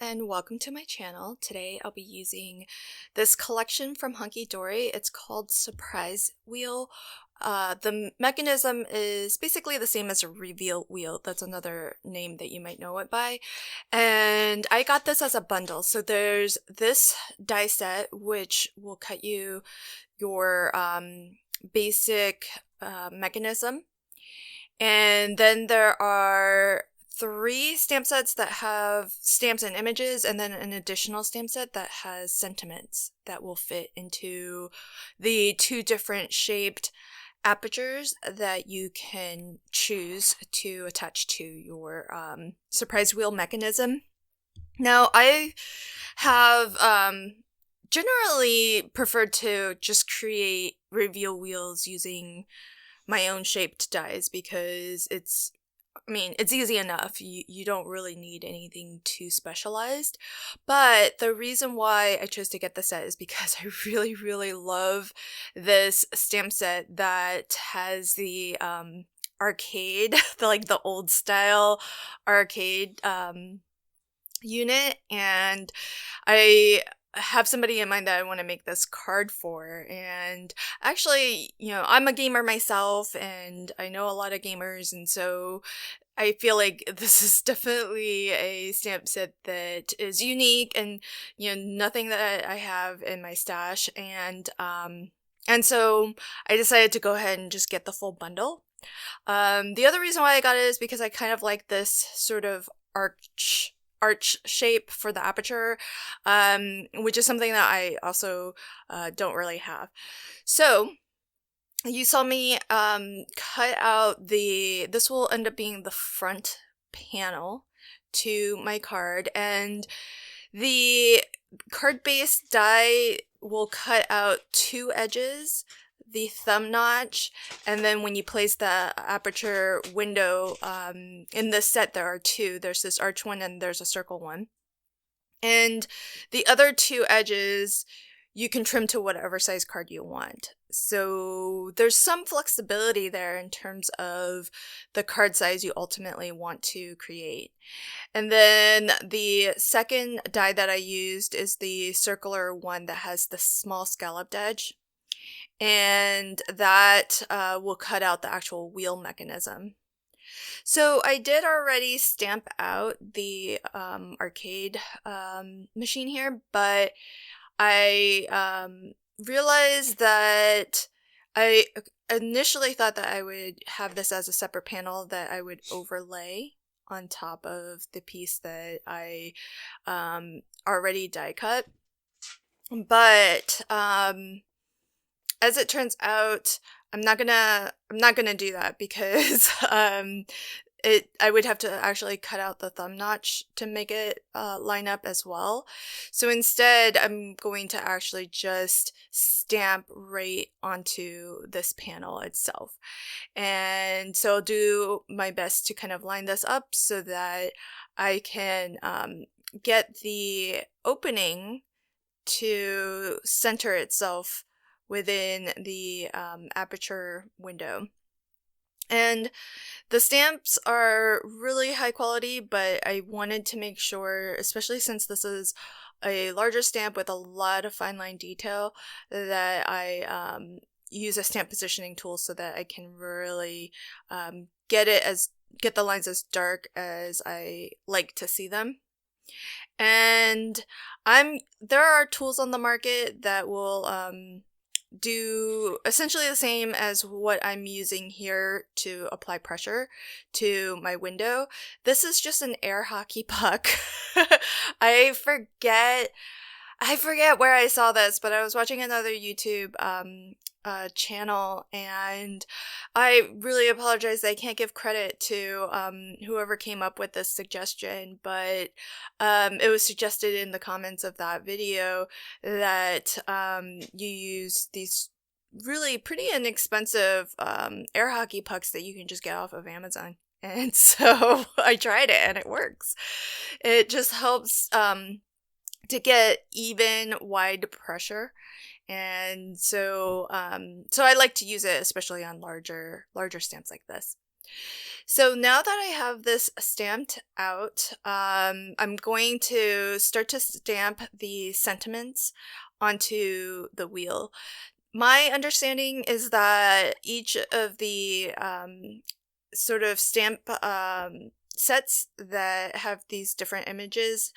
and welcome to my channel. Today I'll be using this collection from Hunkydory. It's called Surprise Wheel. The mechanism is basically the same as a reveal wheel. That's another name that you might know it by. And I got this as a bundle. So there's this die set which will cut you your basic mechanism. And then there are 3 stamp sets that have stamps and images, and then an additional stamp set that has sentiments that will fit into the 2 different shaped apertures that you can choose to attach to your surprise wheel mechanism. Now, I have generally preferred to just create reveal wheels using my own shaped dies because it's easy enough. You don't really need anything too specialized. But the reason why I chose to get the set is because I really, really love this stamp set that has the arcade, the old style arcade unit, and I have somebody in mind that I want to make this card for. And actually, I'm a gamer myself and I know a lot of gamers, and so I feel like this is definitely a stamp set that is unique and nothing that I have in my stash, and so I decided to go ahead and just get the full bundle. The other reason why I got it is because I kind of like this sort of arch shape for the aperture, which is something that I also don't really have. So you saw me cut out this will end up being the front panel to my card, and the card base die will cut out 2 edges, the thumb notch, and then when you place the aperture window, in this set there are 2. There's this arch one and there's a circle one. And the other 2 edges you can trim to whatever size card you want. So there's some flexibility there in terms of the card size you ultimately want to create. And then the second die that I used is the circular one that has the small scalloped edge, and that will cut out the actual wheel mechanism. So I did already stamp out the arcade machine here, but I realized that I initially thought that I would have this as a separate panel that I would overlay on top of the piece that I already die cut. But as it turns out, I'm not gonna do that because I would have to actually cut out the thumb notch to make it line up as well. So instead, I'm going to actually just stamp right onto this panel itself. And so I'll do my best to kind of line this up so that I can get the opening to center itself within the aperture window. And the stamps are really high quality, but I wanted to make sure, especially since this is a larger stamp with a lot of fine line detail, that I use a stamp positioning tool so that I can really get the lines as dark as I like to see them. And there are tools on the market that will do essentially the same as what I'm using here to apply pressure to my window. This is just an air hockey puck. I forget where I saw this, but I was watching another YouTube channel, and I really apologize that I can't give credit to whoever came up with this suggestion, but it was suggested in the comments of that video that you use these really pretty inexpensive air hockey pucks that you can just get off of Amazon. And so I tried it and it works. It just helps to get even wide pressure. And so I like to use it especially on larger stamps like this. So now that I have this stamped out, I'm going to start to stamp the sentiments onto the wheel. My understanding is that each of the sort of stamp sets that have these different images,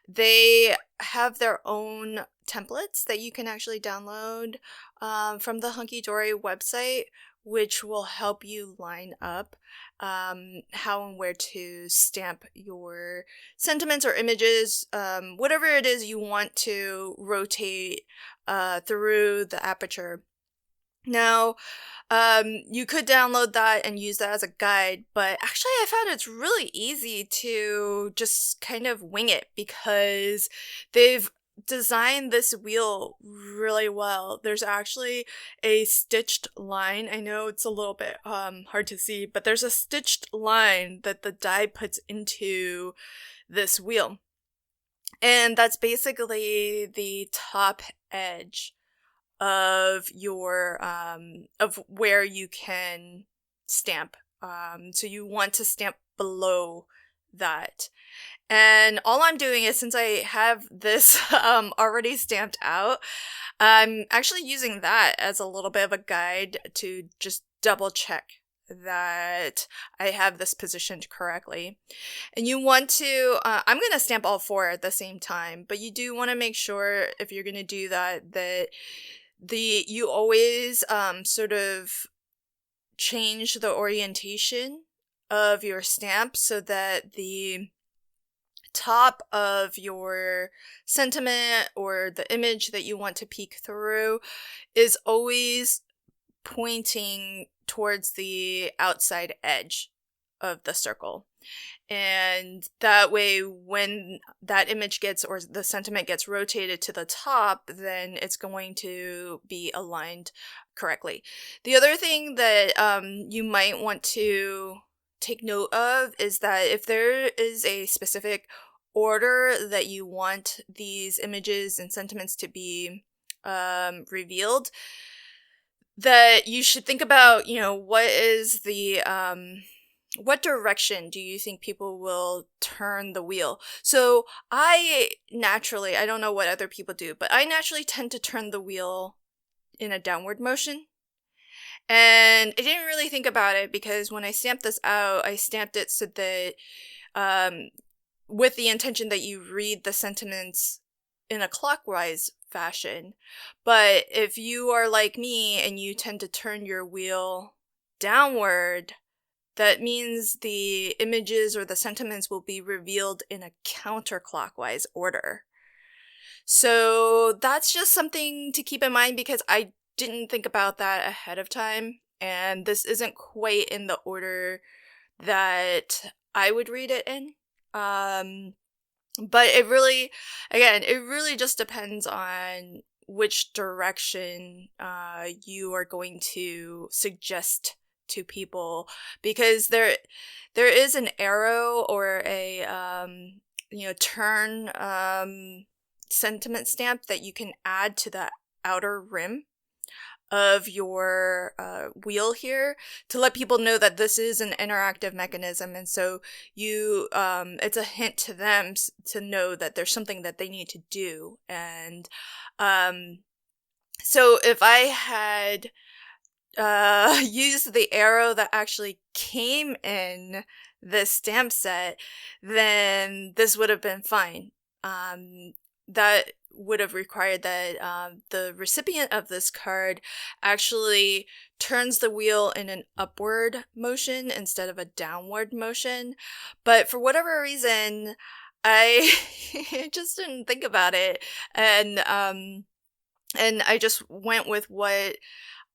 they have their own templates that you can actually download from the Hunkydory website, which will help you line up how and where to stamp your sentiments or images, whatever it is you want to rotate through the aperture. Now, you could download that and use that as a guide, but actually I found it's really easy to just kind of wing it because they've designed this wheel really well. There's actually a stitched line. I know it's a little bit hard to see, but there's a stitched line that the die puts into this wheel. And that's basically the top edge of your of where you can stamp. So you want to stamp below that. And all I'm doing is, since I have this already stamped out, I'm actually using that as a little bit of a guide to just double check that I have this positioned correctly. And you want to, I'm going to stamp all four at the same time, but you do want to make sure, if you're going to do that, that you always sort of change the orientation of your stamp so that the top of your sentiment or the image that you want to peek through is always pointing towards the outside edge of the circle. And that way, when that image gets, or the sentiment gets rotated to the top, then it's going to be aligned correctly. The other thing that you might want to take note of is that if there is a specific order that you want these images and sentiments to be revealed, that you should think about, what is the what direction do you think people will turn the wheel? So I don't know what other people do, but I naturally tend to turn the wheel in a downward motion. And I didn't really think about it because when I stamped this out, I stamped it so that with the intention that you read the sentiments in a clockwise fashion. But if you are like me and you tend to turn your wheel downward, that means the images or the sentiments will be revealed in a counterclockwise order. So that's just something to keep in mind because I didn't think about that ahead of time, and this isn't quite in the order that I would read it in. But it really just depends on which direction you are going to suggest to people, because there is an arrow or a turn sentiment stamp that you can add to the outer rim of your wheel here to let people know that this is an interactive mechanism, and so you it's a hint to them to know that there's something that they need to do. And so if I had used the arrow that actually came in this stamp set, then this would have been fine. That would have required that the recipient of this card actually turns the wheel in an upward motion instead of a downward motion. But for whatever reason, I just didn't think about it, and I just went with what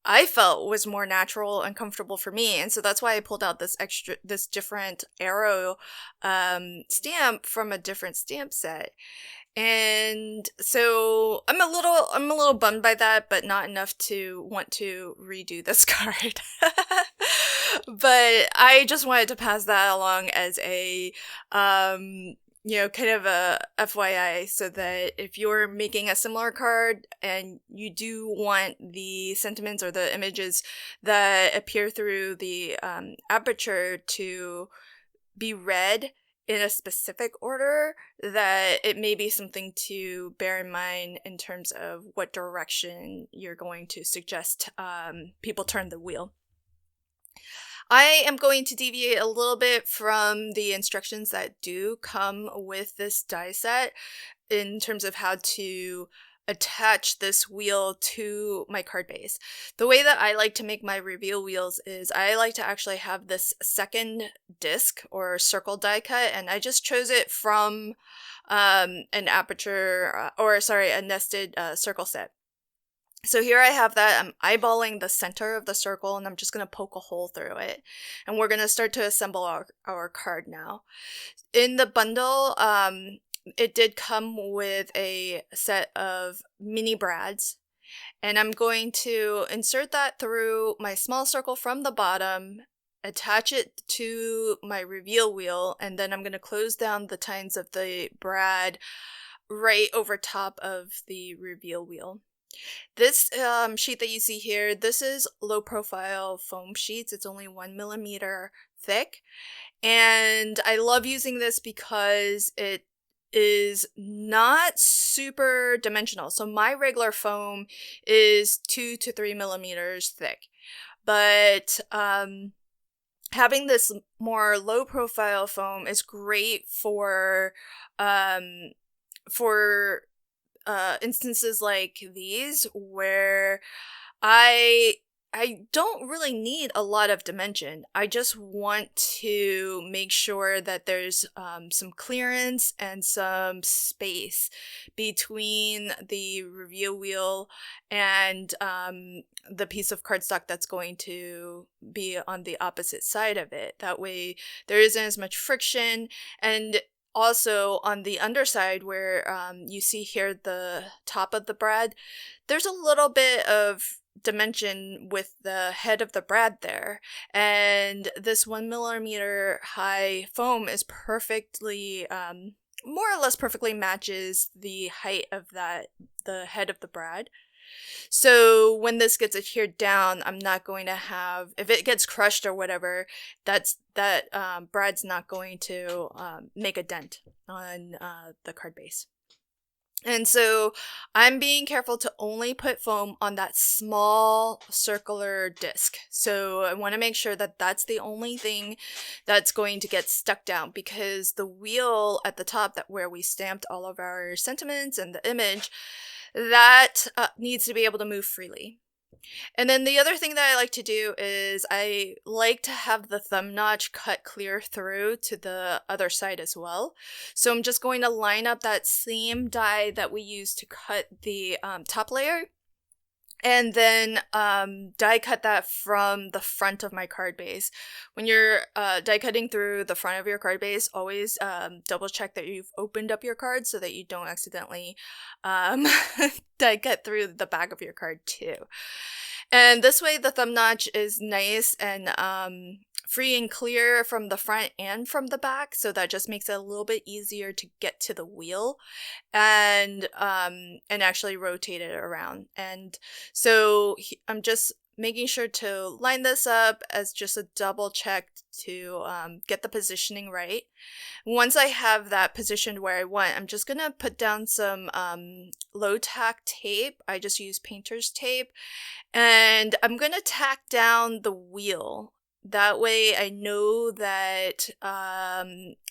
I felt was more natural and comfortable for me. And so that's why I pulled out this different arrow stamp from a different stamp set. And so I'm a little bummed by that, but not enough to want to redo this card. But I just wanted to pass that along as a kind of a FYI, so that if you're making a similar card and you do want the sentiments or the images that appear through the aperture to be read in a specific order, that it may be something to bear in mind in terms of what direction you're going to suggest people turn the wheel. I am going to deviate a little bit from the instructions that do come with this die set in terms of how to attach this wheel to my card base. The way that I like to make my reveal wheels is I like to actually have this second disc or circle die cut, and I just chose it from an aperture, a nested circle set. So here I have that. I'm eyeballing the center of the circle, and I'm just going to poke a hole through it. And we're going to start to assemble our card now. In the bundle, it did come with a set of mini brads. And I'm going to insert that through my small circle from the bottom, attach it to my reveal wheel, and then I'm going to close down the tines of the brad right over top of the reveal wheel. This sheet that you see here, this is low profile foam sheets. It's only 1 millimeter thick. And I love using this because it is not super dimensional. So my regular foam is 2 to 3 millimeters thick. But having this more low profile foam is great for instances like these where I don't really need a lot of dimension. I just want to make sure that there's some clearance and some space between the reveal wheel and the piece of cardstock that's going to be on the opposite side of it. That way there isn't as much friction. And also, on the underside where you see here the top of the brad, there's a little bit of dimension with the head of the brad there. And this 1 millimeter high foam is perfectly, more or less perfectly matches the height of the head of the brad. So when this gets adhered down, I'm not going to have, if it gets crushed or whatever, that brad's not going to make a dent on the card base. And so I'm being careful to only put foam on that small circular disc. So I want to make sure that that's the only thing that's going to get stuck down, because the wheel at the top, that where we stamped all of our sentiments and the image, that needs to be able to move freely. And then the other thing that I like to do is I like to have the thumb notch cut clear through to the other side as well. So I'm just going to line up that same die that we used to cut the top layer, and then die cut that from the front of my card base. When you're die cutting through the front of your card base, always double check that you've opened up your card so that you don't accidentally die cut through the back of your card too. And this way the thumb notch is nice and free and clear from the front and from the back, so that just makes it a little bit easier to get to the wheel and actually rotate it around. And so I'm just making sure to line this up as just a double check to get the positioning right. Once I have that positioned where I want, I'm just gonna put down some low tack tape. I just use painter's tape, and I'm gonna tack down the wheel. That way I know that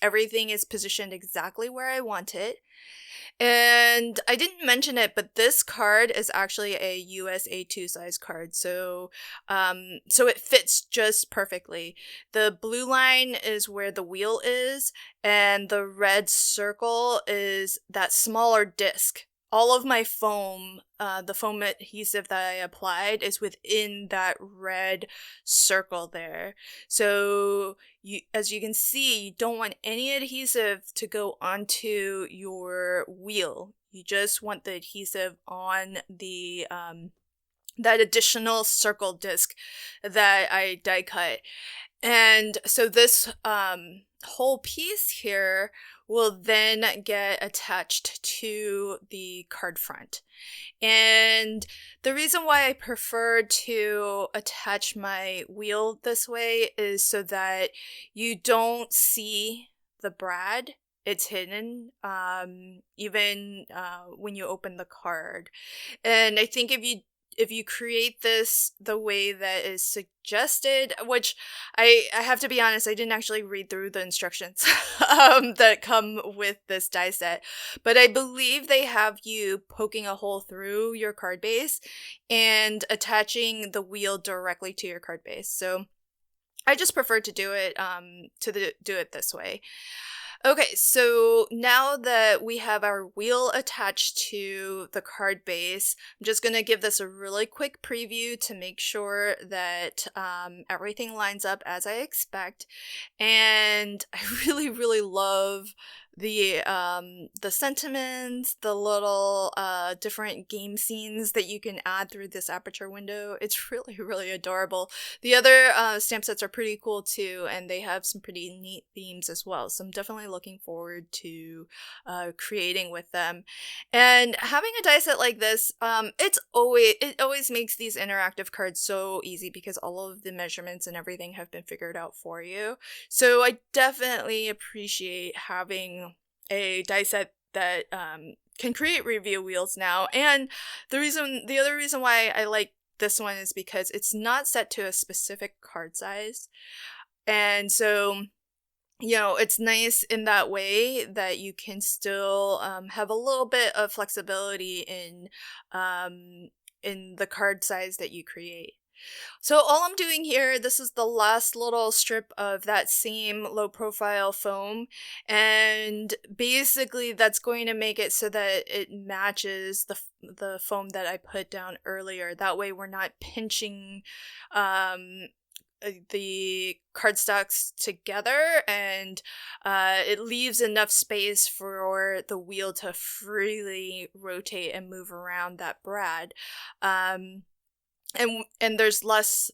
everything is positioned exactly where I want it. And I didn't mention it, but this card is actually a US A2 size card, so it fits just perfectly. The blue line is where the wheel is, and the red circle is that smaller disc. All of my foam, the foam adhesive that I applied, is within that red circle there. So as you can see, you don't want any adhesive to go onto your wheel. You just want the adhesive on the that additional circle disc that I die cut. And so this whole piece here will then get attached to the card front. And the reason why I prefer to attach my wheel this way is so that you don't see the brad. It's hidden, even when you open the card. And I think if you create this the way that is suggested, which I have to be honest, I didn't actually read through the instructions that come with this die set, but I believe they have you poking a hole through your card base and attaching the wheel directly to your card base. So I just prefer to do it do it this way. Okay, so now that we have our wheel attached to the card base, I'm just going to give this a really quick preview to make sure that everything lines up as I expect. And I really, really love the sentiments, the little different game scenes that you can add through this aperture window. It's really, really adorable. The other stamp sets are pretty cool too, and they have some pretty neat themes as well. So I'm definitely looking forward to creating with them. And having a die set like this, it always makes these interactive cards so easy because all of the measurements and everything have been figured out for you. So I definitely appreciate having a die set that can create reveal wheels now. And the other reason why I like this one is because it's not set to a specific card size. And so, you know, it's nice in that way that you can still have a little bit of flexibility in the card size that you create. So all I'm doing here, this is the last little strip of that same low profile foam, and basically that's going to make it so that it matches the foam that I put down earlier. That way we're not pinching the cardstocks together, and it leaves enough space for the wheel to freely rotate and move around that brad. And there's less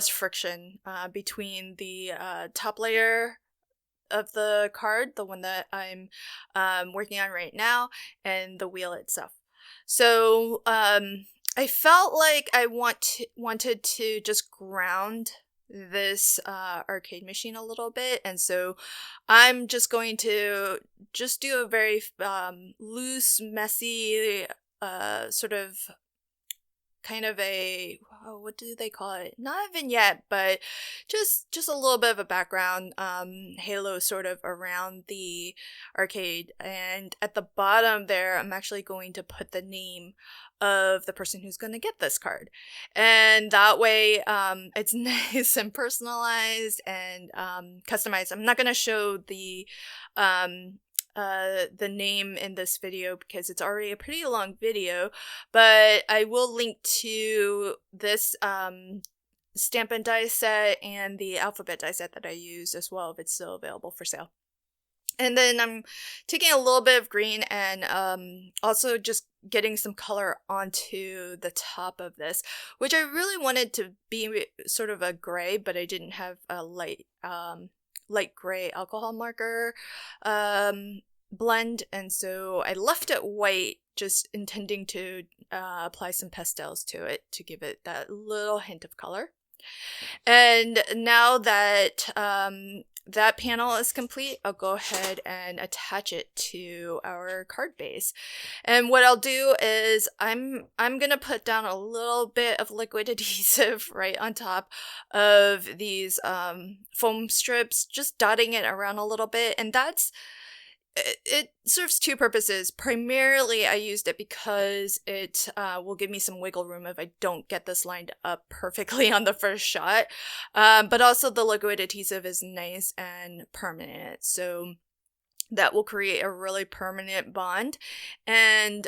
friction between the top layer of the card, the one that I'm working on right now, and the wheel itself. So I felt like I wanted to just ground this arcade machine a little bit, and so I'm just going to just do a very loose, messy sort of kind of a, what do they call it? Not a vignette, but just a little bit of a background halo sort of around the arcade. And at the bottom there, I'm actually going to put the name of the person who's going to get this card. And that way it's nice and personalized and customized. I'm not going to show the name in this video because it's already a pretty long video, but I will link to this Stampin' die set and the alphabet die set that I used as well if it's still available for sale. And then I'm taking a little bit of green and also just getting some color onto the top of this, which I really wanted to be sort of a gray, but I didn't have a light gray alcohol marker blend, and so I left it white, just intending to apply some pastels to it to give it that little hint of color. And now that that panel is complete, I'll go ahead and attach it to our card base. And what I'll do is I'm gonna put down a little bit of liquid adhesive right on top of these foam strips, just dotting it around a little bit, and it serves two purposes. Primarily, I used it because it will give me some wiggle room if I don't get this lined up perfectly on the first shot. But also the liquid adhesive is nice and permanent, so that will create a really permanent bond, and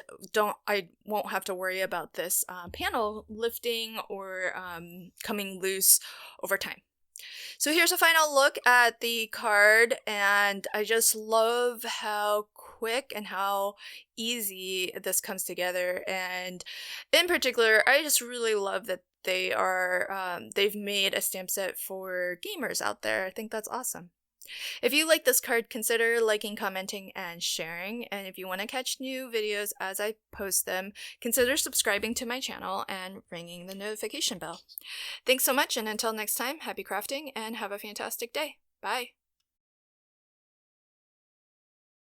I won't have to worry about this panel lifting or coming loose over time. So here's a final look at the card, and I just love how quick and how easy this comes together. And in particular, I just really love that they've made a stamp set for gamers out there. I think that's awesome. If you like this card, consider liking, commenting, and sharing. And if you want to catch new videos as I post them, consider subscribing to my channel and ringing the notification bell. Thanks so much, and until next time, happy crafting and have a fantastic day. Bye!